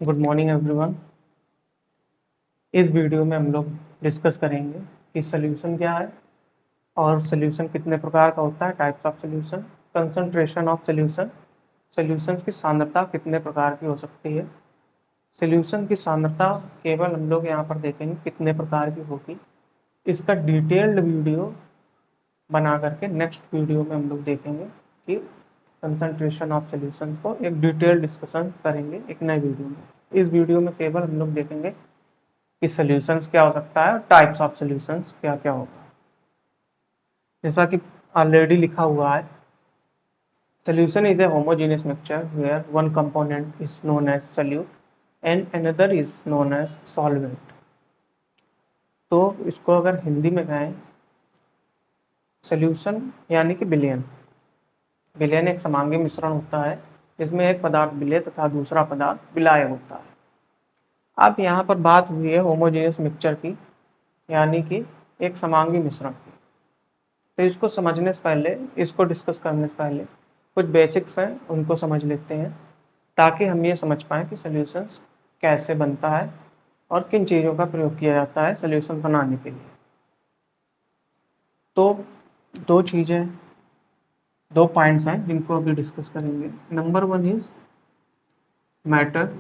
Good morning everyone. इस video में हम लोग डिस्कस करेंगे कि सोल्यूशन क्या है और सोल्यूशन कितने प्रकार का होता है, types of solution, concentration of solution, solution की सांद्रता कितने प्रकार की हो सकती है, सोल्यूशन की सांद्रता केवल हम लोग यहाँ पर देखेंगे कितने प्रकार की होगी। इसका डिटेल्ड वीडियो बना करके नेक्स्ट वीडियो में हम लोग देखेंगे कि कंसंट्रेशन ऑफ सोल्यूशन को एक डिटेल डिस्कशन करेंगे एक नए वीडियो में। इस वीडियो में केवल हम लोग देखेंगे कि सॉल्यूशंस क्या हो सकता है, टाइप्स ऑफ सॉल्यूशंस क्या क्या होगा। जैसा कि ऑलरेडी लिखा हुआ है, solution is a homogeneous mixture where one component is known as solute and another is known as solvent। तो इसको अगर हिंदी में कहें, सॉल्यूशन यानी कि विलयन। विलयन एक समांगी मिश्रण होता है जिसमें एक पदार्थ विलय तथा दूसरा पदार्थ विलाय होता है। अब यहाँ पर बात हुई है होमोजेनियस मिक्सचर की, यानी कि एक समांगी मिश्रण की। तो इसको समझने से पहले, इसको डिस्कस करने से पहले कुछ बेसिक्स हैं उनको समझ लेते हैं, ताकि हम ये समझ पाएँ कि सॉल्यूशंस कैसे बनता है और किन चीज़ों का प्रयोग किया जाता है सॉल्यूशन बनाने के लिए। तो दो चीज़ें, दो पॉइंट्स हैं जिनको अभी डिस्कस करेंगे। नंबर वन इज मैटर,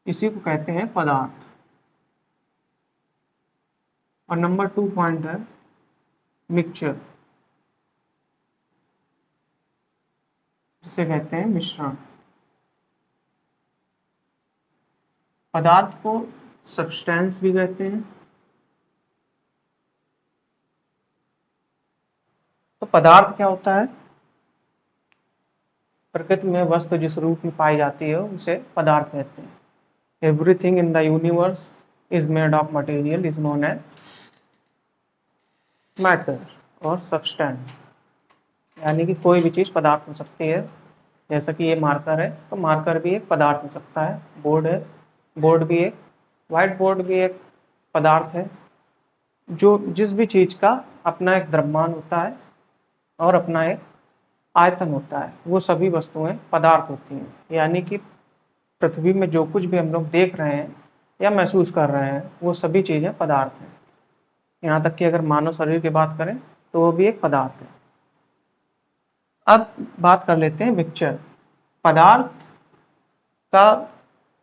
इसी को कहते हैं पदार्थ, और नंबर टू पॉइंट है मिक्सचर, जिसे कहते हैं मिश्रण। पदार्थ को सब्सटेंस भी कहते हैं। तो पदार्थ क्या होता है? प्रकृति में वस्तु जिस रूप में पाई जाती है उसे पदार्थ कहते हैं। Everything in the universe is made of material is known as matter और सब्सटेंस। यानी कि कोई भी चीज़ पदार्थ हो सकती है। जैसा कि ये मार्कर है, तो मार्कर भी एक पदार्थ हो सकता है। बोर्ड है, बोर्ड भी एक, व्हाइट बोर्ड भी एक पदार्थ है। जो जिस भी चीज़ का अपना एक द्रव्यमान होता है और अपना एक आयतन होता है, वो सभी वस्तुएं पदार्थ होती हैं। यानी कि पृथ्वी में जो कुछ भी हम लोग देख रहे हैं या महसूस कर रहे हैं वो सभी चीज़ें पदार्थ हैं। यहाँ तक कि अगर मानव शरीर की बात करें तो वो भी एक पदार्थ है। अब बात कर लेते हैं मिक्सचर। पदार्थ का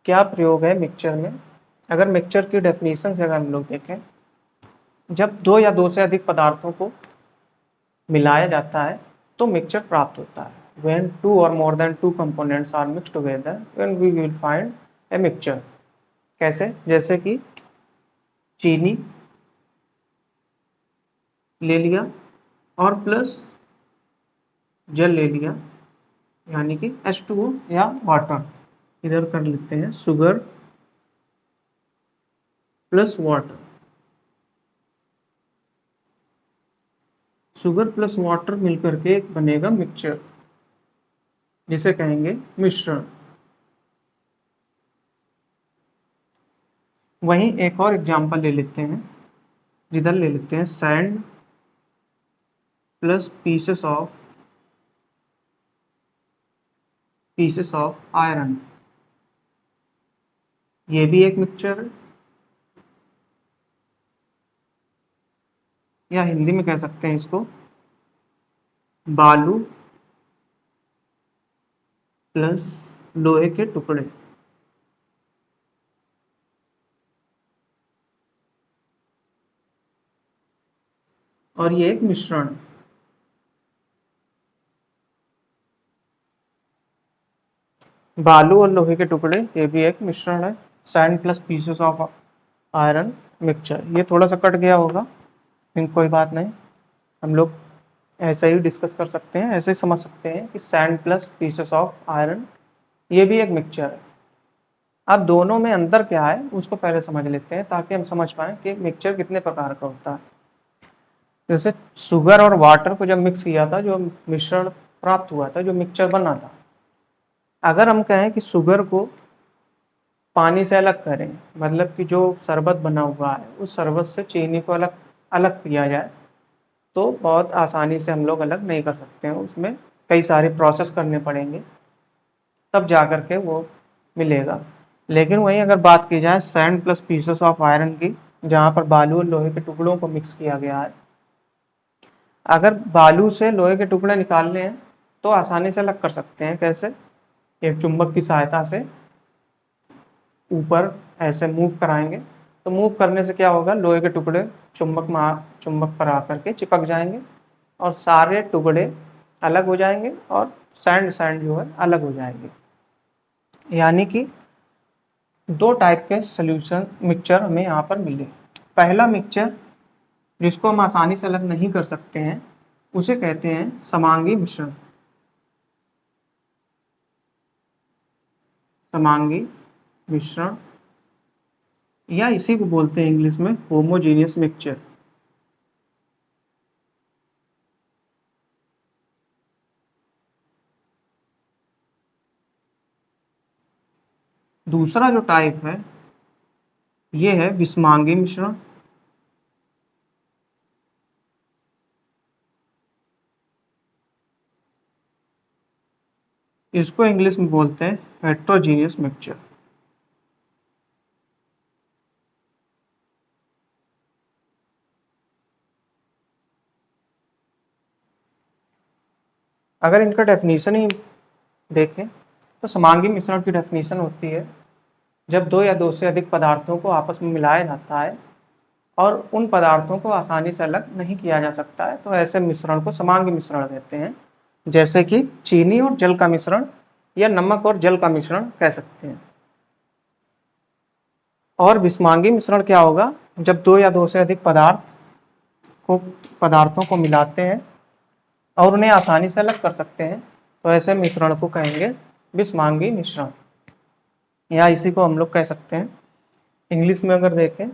क्या प्रयोग है मिक्सचर में? अगर मिक्सचर की डेफिनेशन से अगर हम लोग देखें, जब दो या दो से अधिक पदार्थों को मिलाया जाता है तो मिक्सचर प्राप्त होता है। When two or more than two components are mixed together, then we will find a mixture। कैसे? जैसे कि चीनी ले लिया और प्लस जल ले लिया, यानी कि H2O या वाटर। इधर कर लेते हैं sugar plus water. Sugar plus water मिलकर के एक बनेगा मिक्सचर, जिसे कहेंगे मिश्रण। वहीं एक और एग्जांपल ले लेते हैं, जिधर ले लेते हैं sand plus pieces of iron. ये भी एक मिक्सचर है, या हिंदी में कह सकते हैं इसको बालू प्लस लोहे के टुकड़े। और ये एक मिश्रण है। बालू और लोहे के टुकड़े ये भी एक मिश्रण है। Sand plus pieces of iron mixture. ये थोड़ा सा कट गया होगा, लेकिन कोई बात नहीं, हम लोग ऐसे ही डिस्कस कर सकते हैं, ऐसे ही समझ सकते हैं कि sand plus pieces of iron ये भी एक मिक्सचर है। अब दोनों में अंतर क्या है उसको पहले समझ लेते हैं, ताकि हम समझ पाएँ कि मिक्सचर कितने प्रकार का होता है। जैसे शुगर और वाटर को जब मिक्स किया था, जो मिश्रण प्राप्त हुआ था, जो मिक्सचर बना था, अगर हम कहें कि शुगर को पानी से अलग करें, मतलब कि जो शरबत बना हुआ है उस शरबत से चीनी को अलग अलग किया जाए, तो बहुत आसानी से हम लोग अलग नहीं कर सकते हैं। उसमें कई सारे प्रोसेस करने पड़ेंगे, तब जा कर के वो मिलेगा। लेकिन वहीं अगर बात की जाए sand plus pieces of iron की, जहाँ पर बालू और लोहे के टुकड़ों को मिक्स किया गया है, अगर बालू से लोहे के टुकड़े निकालने हैं तो आसानी से अलग कर सकते हैं। कैसे? एक चुंबक की सहायता से ऊपर ऐसे मूव कराएंगे, तो मूव करने से क्या होगा, लोहे के टुकड़े चुंबक पर आकर के चिपक जाएंगे और सारे टुकड़े अलग हो जाएंगे और सैंड सैंड जो है अलग हो जाएंगे। यानी कि दो टाइप के सॉल्यूशन मिक्सचर हमें यहाँ पर मिले। पहला मिक्सचर जिसको हम आसानी से अलग नहीं कर सकते हैं उसे कहते हैं समांगी मिश्रण। समांगी मिश्रण या इसी को बोलते हैं इंग्लिश में होमोजेनियस मिक्सचर। दूसरा जो टाइप है ये है विषमांगी मिश्रण। इसको इंग्लिश में बोलते हैं हेट्रोजीनियस मिक्सचर। अगर इनका डेफिनेशन ही देखें तो समांगी मिश्रण की डेफिनेशन होती है जब दो या दो से अधिक पदार्थों को आपस में मिलाया जाता है और उन पदार्थों को आसानी से अलग नहीं किया जा सकता है, तो ऐसे मिश्रण को समांगी मिश्रण कहते हैं। जैसे कि चीनी और जल का मिश्रण या नमक और जल का मिश्रण कह सकते हैं। और विषमांगी मिश्रण क्या होगा, जब दो या दो से अधिक पदार्थों को मिलाते हैं और उन्हें आसानी से अलग कर सकते हैं, तो ऐसे मिश्रण को कहेंगे विषमांगी मिश्रण, या इसी को हम लोग कह सकते हैं इंग्लिश में अगर देखें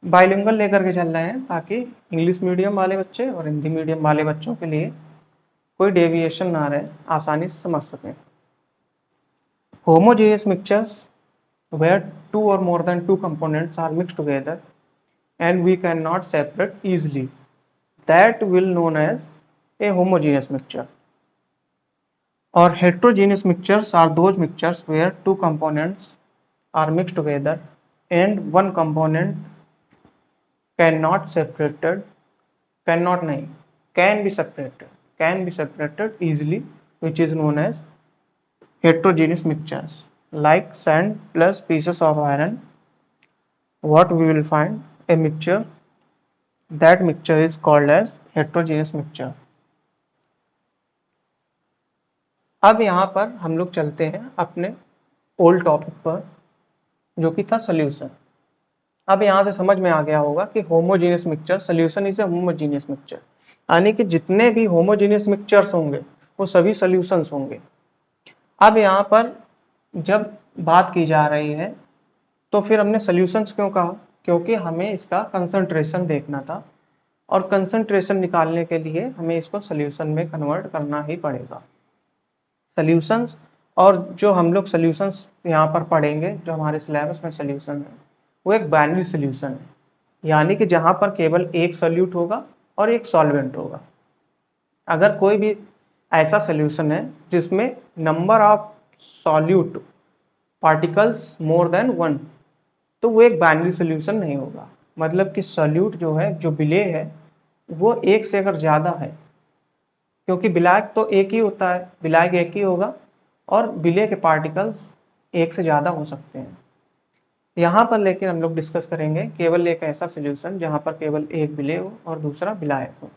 बाइलिंगुअल लेकर के चल रहे हैं ताकि इंग्लिश मीडियम वाले बच्चे और हिंदी मीडियम वाले बच्चों के लिए कोई डेविएशन ना रहे, आसानी से समझ सकें। Homogeneous mixtures where two or more than two components are mixed together and we cannot separate easily, that will known as a homogeneous mixture. Or heterogeneous mixtures are those mixtures where two components are mixed together and one component cannot separated cannot nahi can be separated easily, which is known as heterogeneous mixtures. Like sand plus pieces of iron, what we will find a mixture, that mixture is called as heterogeneous mixture. अब यहाँ पर हम लोग चलते हैं अपने old topic पर जो कि था सोल्यूशन। अब यहाँ से समझ में आ गया होगा कि homogeneous mixture, solution is a homogeneous mixture, यानी कि जितने भी होमोजेनियस मिक्सचर्स होंगे वो सभी सोल्यूशंस होंगे। अब यहाँ पर जब बात की जा रही है तो फिर हमने सोल्यूशंस क्यों कहा, क्योंकि हमें इसका कंसंट्रेशन देखना था और कंसंट्रेशन निकालने के लिए हमें इसको सोल्यूशन में कन्वर्ट करना ही पड़ेगा। सोल्यूशंस, और जो हम लोग सोल्यूशंस यहाँ पर पढ़ेंगे जो हमारे सिलेबस में सोल्यूशन है वो एक बाइनरी सोल्यूशन है, यानी कि जहाँ पर केवल एक सोल्यूट होगा और एक सॉल्वेंट होगा। अगर कोई भी ऐसा सोल्यूशन है जिसमें number of solute particles more than 1, तो वो एक बाइनरी सोल्यूशन नहीं होगा। मतलब कि सॉल्यूट जो है, जो विलेय है, वो एक से अगर ज़्यादा है, क्योंकि विलायक तो एक ही होता है, विलायक एक ही होगा और विलेय के पार्टिकल्स एक से ज़्यादा हो सकते हैं। यहाँ पर लेकिन हम लोग डिस्कस करेंगे केवल एक ऐसा सोल्यूशन जहाँ पर केवल एक विलेय हो और दूसरा विलायक हो।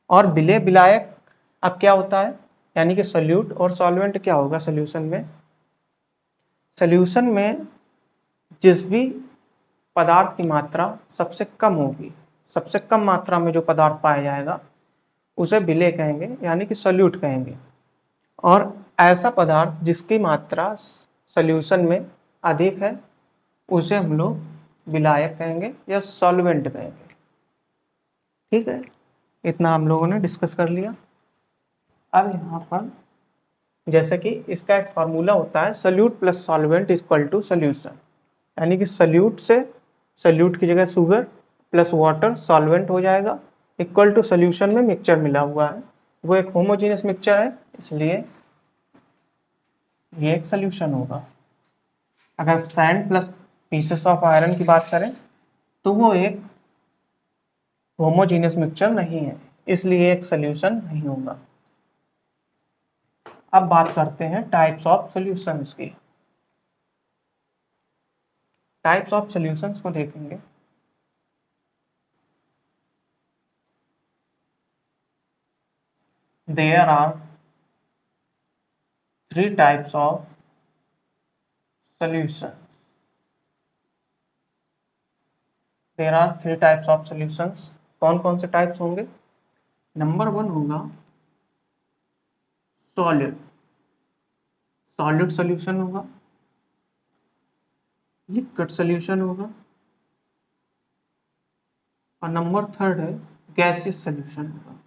और विलेय विलायक अब क्या होता है, यानी कि सोल्यूट और सॉल्वेंट क्या होगा सोल्यूशन में। सोल्यूशन में जिस भी पदार्थ की मात्रा सबसे कम होगी, सबसे कम मात्रा में जो पदार्थ पाया जाएगा उसे विलेय कहेंगे, यानी कि सोल्यूट कहेंगे। और ऐसा पदार्थ जिसकी मात्रा सोल्यूशन में अधिक है उसे हम लोग विलायक कहेंगे या सॉल्वेंट कहेंगे। ठीक है, इतना हम लोगों ने डिस्कस कर लिया। अब यहाँ पर जैसे कि इसका एक फार्मूला होता है solute plus solvent equal to solution, यानी कि सोल्यूट से, सोल्यूट की जगह शुगर प्लस वाटर सॉल्वेंट हो जाएगा, इक्वल टू सोल्यूशन में मिक्सचर मिला हुआ है, वो एक होमोजेनियस मिक्सचर है, इसलिए ये एक सोल्यूशन होगा। अगर sand plus pieces of iron की बात करें तो वो एक होमोजीनियस मिक्सचर नहीं है, इसलिए एक सोल्यूशन नहीं होगा। अब बात करते हैं टाइप्स ऑफ सॉल्यूशंस की। टाइप्स ऑफ सॉल्यूशंस को देखेंगे। There are three types of solutions. There are three types of solutions. कौन कौन से टाइप्स होंगे? नंबर वन होगा सॉलिड। सॉलिड सॉल्यूशन होगा, लिक्विड सॉल्यूशन होगा, और नंबर थर्ड है गैसियस सॉल्यूशन होगा।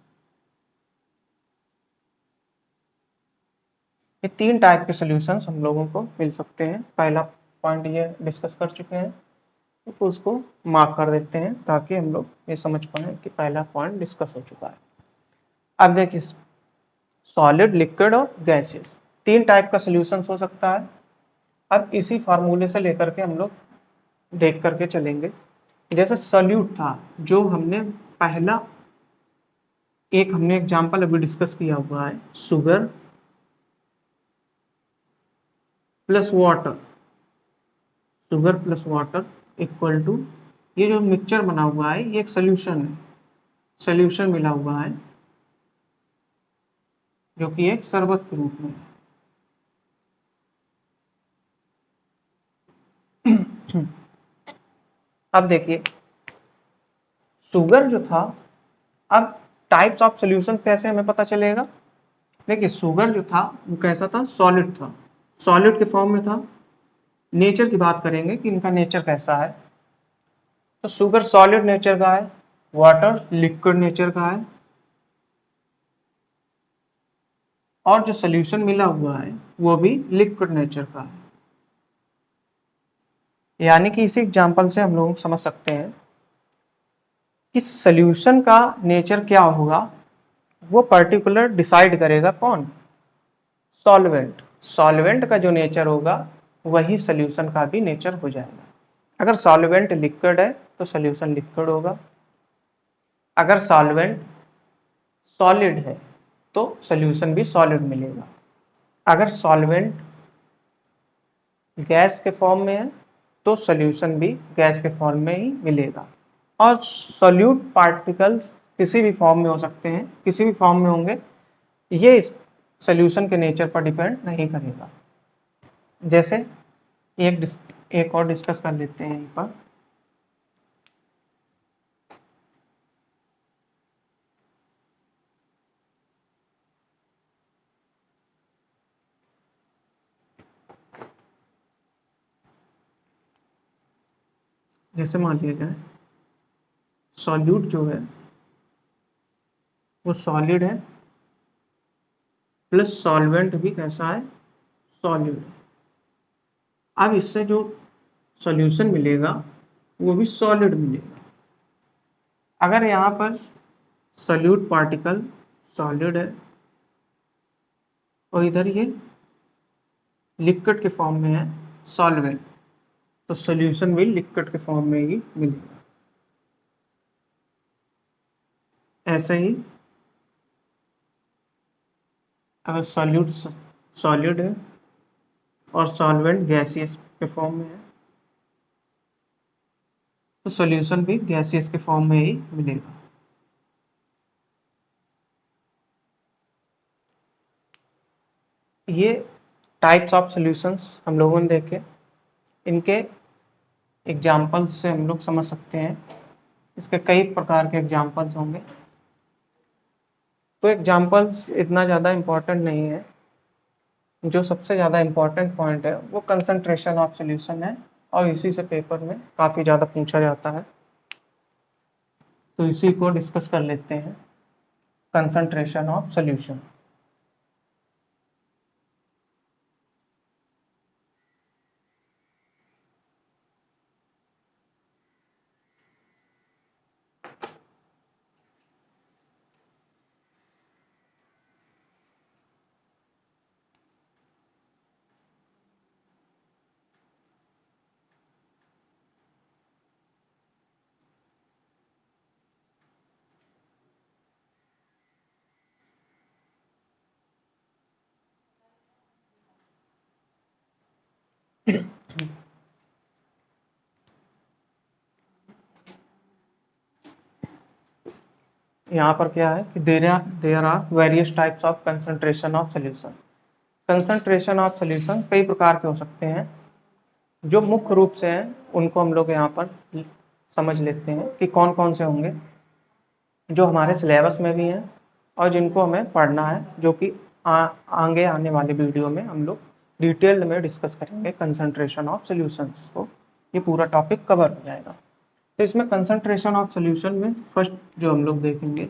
ये तीन टाइप के सॉल्यूशंस हम लोगों को मिल सकते हैं। पहला पॉइंट ये डिस्कस कर चुके हैं, तो उसको मार्क कर देते हैं ताकि हम लोग ये समझ पाए कि पहला पॉइंट डिस्कस हो चुका है। अब देखिए, सॉलिड, लिक्विड और गैसियस तीन टाइप का सॉल्यूशंस हो सकता है। अब इसी फार्मूले से लेकर के हम लोग देख करके चलेंगे। जैसे सॉल्यूट था, जो हमने पहला एक हमने एग्जांपल अभी डिस्कस किया हुआ है, sugar plus water. Sugar plus water equal to, ये जो मिक्सचर बना हुआ है ये एक सोल्यूशन है, सोल्यूशन मिला हुआ है जो कि एक शरबत के रूप में है। अब देखिए, शुगर जो था, अब टाइप्स ऑफ सॉल्यूशन कैसे हमें पता चलेगा? देखिए, शुगर जो था वो कैसा था? सॉलिड था, सॉलिड के फॉर्म में था। नेचर की बात करेंगे कि इनका नेचर कैसा है, तो शुगर सॉलिड नेचर का है, वाटर लिक्विड नेचर का है, और जो सोल्यूशन मिला हुआ है वो भी लिक्विड नेचर का है। यानी कि इसी एग्जांपल से हम लोग समझ सकते हैं कि सोल्यूशन का नेचर क्या होगा, वो पर्टिकुलर डिसाइड करेगा कौन? सॉल्वेंट। सॉल्वेंट का जो नेचर होगा वही सोल्यूशन का भी नेचर हो जाएगा। अगर सॉल्वेंट लिक्विड है तो सोल्यूशन लिक्विड होगा, अगर सॉल्वेंट सॉलिड है तो सोल्यूशन भी सॉलिड मिलेगा, अगर सॉल्वेंट गैस के फॉर्म में है तो सोल्यूशन भी गैस के फॉर्म में ही मिलेगा। और सॉल्यूट पार्टिकल्स किसी भी फॉर्म में हो सकते हैं, किसी भी फॉर्म में होंगे, ये इस सोल्यूशन के नेचर पर डिपेंड नहीं करेगा। जैसे एक और डिस्कस कर लेते हैं यहीं पर। जैसे मान लिया जाए सॉल्यूट जो है वो सॉलिड है, प्लस सॉल्वेंट भी कैसा है? सॉलिड है। अब इससे जो सॉल्यूशन मिलेगा वो भी सॉलिड मिलेगा। अगर यहाँ पर सॉल्यूट पार्टिकल सॉलिड है और इधर ये लिक्विड के फॉर्म में है सॉल्वेंट, तो सॉल्यूशन भी लिक्विड के फॉर्म में ही मिलेगा। ऐसे ही अगर सॉल्यूट सॉलिड है और सॉल्वेंट गैसियस के फॉर्म में है तो सॉल्यूशन भी गैसियस के फॉर्म में ही मिलेगा। ये टाइप्स ऑफ सॉल्यूशंस हम लोगों ने देखे, इनके एग्जाम्पल्स से हम लोग समझ सकते हैं। इसके कई प्रकार के एग्जाम्पल्स होंगे, तो एग्जाम्पल्स इतना ज़्यादा इम्पोर्टेंट नहीं है। जो सबसे ज़्यादा इम्पोर्टेंट पॉइंट है वो कंसंट्रेशन ऑफ सॉल्यूशन है, और इसी से पेपर में काफ़ी ज़्यादा पूछा जाता है, तो इसी को डिस्कस कर लेते हैं। Concentration of solution. यहाँ पर क्या है कि there are various types of concentration of solution. Concentration of solution कई प्रकार के हो सकते हैं। जो मुख्य रूप से हैं उनको हम लोग यहाँ पर समझ लेते हैं कि कौन कौन से होंगे, जो हमारे सिलेबस में भी हैं और जिनको हमें पढ़ना है, जो कि आगे आने वाले वीडियो में हम लोग डिटेल्ड में डिस्कस करेंगे। कंसंट्रेशन ऑफ सॉल्यूशंस को ये पूरा टॉपिक कवर हो जाएगा। तो इसमें कंसंट्रेशन ऑफ सॉल्यूशन में फर्स्ट जो हम लोग देखेंगे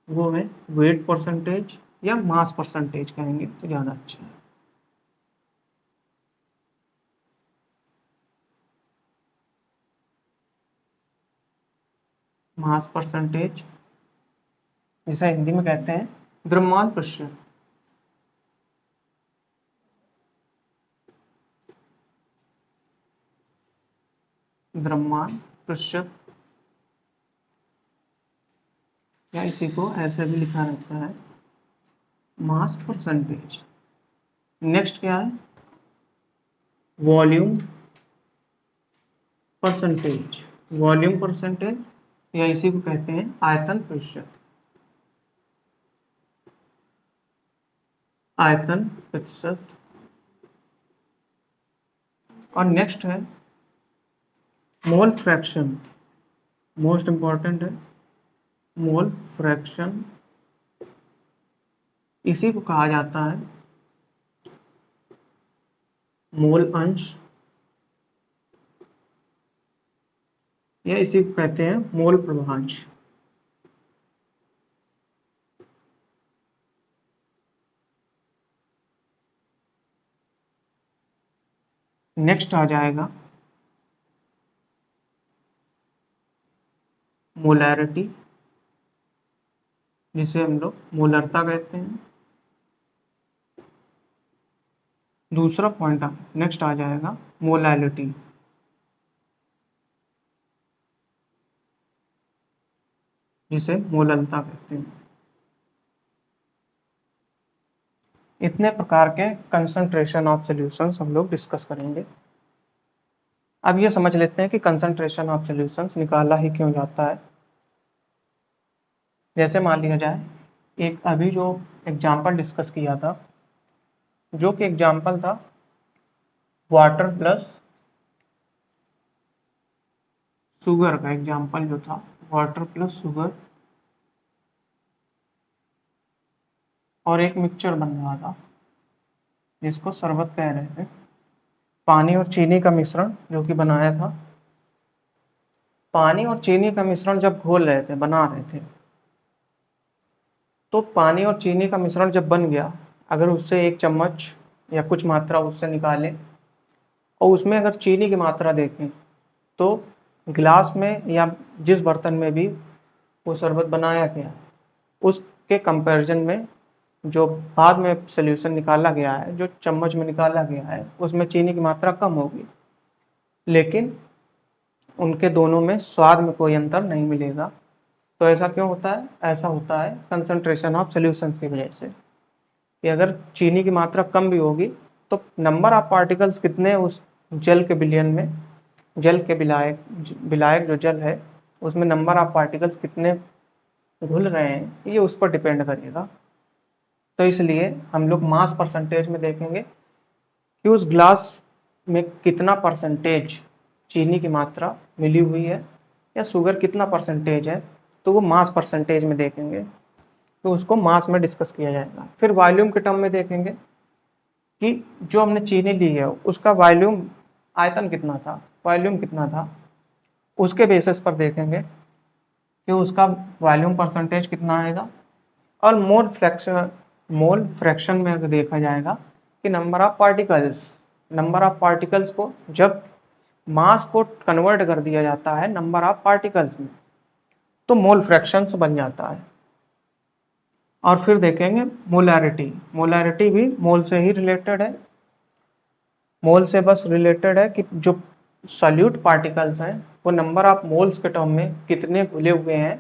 वो है वेट परसेंटेज या मास परसेंटेज कहेंगे तो ज़्यादा अच्छा है। मास परसेंटेज जिसे हिंदी में कहते हैं द्रव्यमान प्रतिशत। द्रव्यमान प्रतिशत या इसी को ऐसे भी लिखा रहता है मास परसेंटेज। नेक्स्ट क्या है वॉल्यूम परसेंटेज। वॉल्यूम परसेंटेज या इसी को कहते हैं आयतन प्रतिशत। आयतन प्रतिशत। और नेक्स्ट है मोल फ्रैक्शन। मोस्ट इंपॉर्टेंट है मोल फ्रैक्शन। इसी को कहा जाता है मोल अंश या इसी को कहते हैं मोल प्रभांश। नेक्स्ट आ जाएगा मोलैरिटी, जिसे हम लोग मोलरता कहते हैं। दूसरा पॉइंट नेक्स्ट आ जाएगा मोलैलिटी, जिसे मोललता कहते हैं। इतने प्रकार के कंसंट्रेशन ऑफ सॉल्यूशंस हम लोग डिस्कस करेंगे। अब ये समझ लेते हैं कि कंसंट्रेशन ऑफ सॉल्यूशंस निकाला ही क्यों जाता है। जैसे मान लिया जाए एक अभी जो एग्जाम्पल डिस्कस किया था, जो कि एग्जाम्पल था वाटर प्लस शुगर का। एग्जाम्पल जो था वाटर प्लस शुगर और एक मिक्सचर बन रहा था जिसको शरबत कह रहे थे। पानी और चीनी का मिश्रण जो कि बनाया था। पानी और चीनी का मिश्रण जब घोल रहे थे, बना रहे थे, तो पानी और चीनी का मिश्रण जब बन गया, अगर उससे एक चम्मच या कुछ मात्रा उससे निकालें और उसमें अगर चीनी की मात्रा देखें तो गिलास में या जिस बर्तन में भी वो शरबत बनाया गया उसके कंपैरिजन में जो बाद में सॉल्यूशन निकाला गया है, जो चम्मच में निकाला गया है, उसमें चीनी की मात्रा कम होगी, लेकिन उनके दोनों में स्वाद में कोई अंतर नहीं मिलेगा। तो ऐसा क्यों होता है? ऐसा होता है कंसंट्रेशन ऑफ सॉल्यूशंस की वजह से कि अगर चीनी की मात्रा कम भी होगी तो नंबर ऑफ पार्टिकल्स कितने उस जल के बिलियन में, जल के विलायक जो जल है उसमें नंबर ऑफ पार्टिकल्स कितने घुल रहे हैं, ये उस पर डिपेंड करेगा। तो इसलिए हम लोग मास परसेंटेज में देखेंगे कि उस ग्लास में कितना परसेंटेज चीनी की मात्रा मिली हुई है या शुगर कितना परसेंटेज है, तो वो मास परसेंटेज में देखेंगे, तो उसको मास में डिस्कस किया जाएगा। फिर वॉल्यूम के टर्म में देखेंगे कि जो हमने चीनी ली है उसका वॉल्यूम, आयतन कितना था, वॉल्यूम कितना था, उसके बेसिस पर देखेंगे कि उसका वॉल्यूम परसेंटेज कितना आएगा। और मोल फ्रैक्शन में अगर देखा जाएगा कि नंबर ऑफ पार्टिकल्स को जब मास को कन्वर्ट कर दिया जाता है नंबर ऑफ पार्टिकल्स में, तो मोल फ्रैक्शंस बन जाता है। और फिर देखेंगे मोलैरिटी। मोलैरिटी भी मोल से ही रिलेटेड है। मोल से बस रिलेटेड है कि जो सॉल्यूट पार्टिकल्स हैं वो नंबर ऑफ मोल्स के टर्म में कितने घुले हुए हैं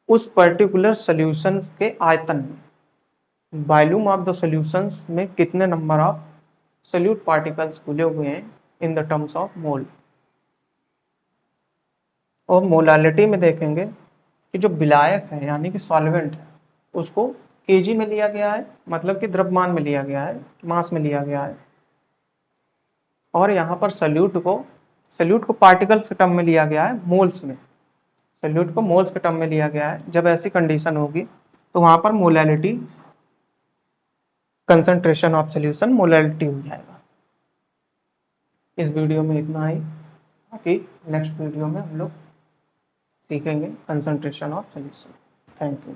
उस पर्टिकुलर सॉल्यूशन के आयतन में, वॉल्यूम ऑफ द सॉल्यूशंस में कितने नंबर ऑफ सोल्यूट पार्टिकल्स घुले हुए हैं in the terms of mole. और मोलालिटी में देखेंगे कि जो विलायक है यानी कि सॉल्वेंट है उसको केजी में लिया गया है, मतलब कि द्रव्यमान में लिया गया है, मास में लिया गया है। और यहाँ पर सल्यूट को पार्टिकल्स के टर्म में लिया गया है, मोल्स में। सल्यूट को मोल्स के टर्म में लिया गया है। जब ऐसी कंडीशन होगी तो वहां पर molality, concentration of solution molality हो जाएगा। इस वीडियो में इतना ही, बाकी नेक्स्ट वीडियो में हम लोग सीखेंगे concentration of solution. Thank you.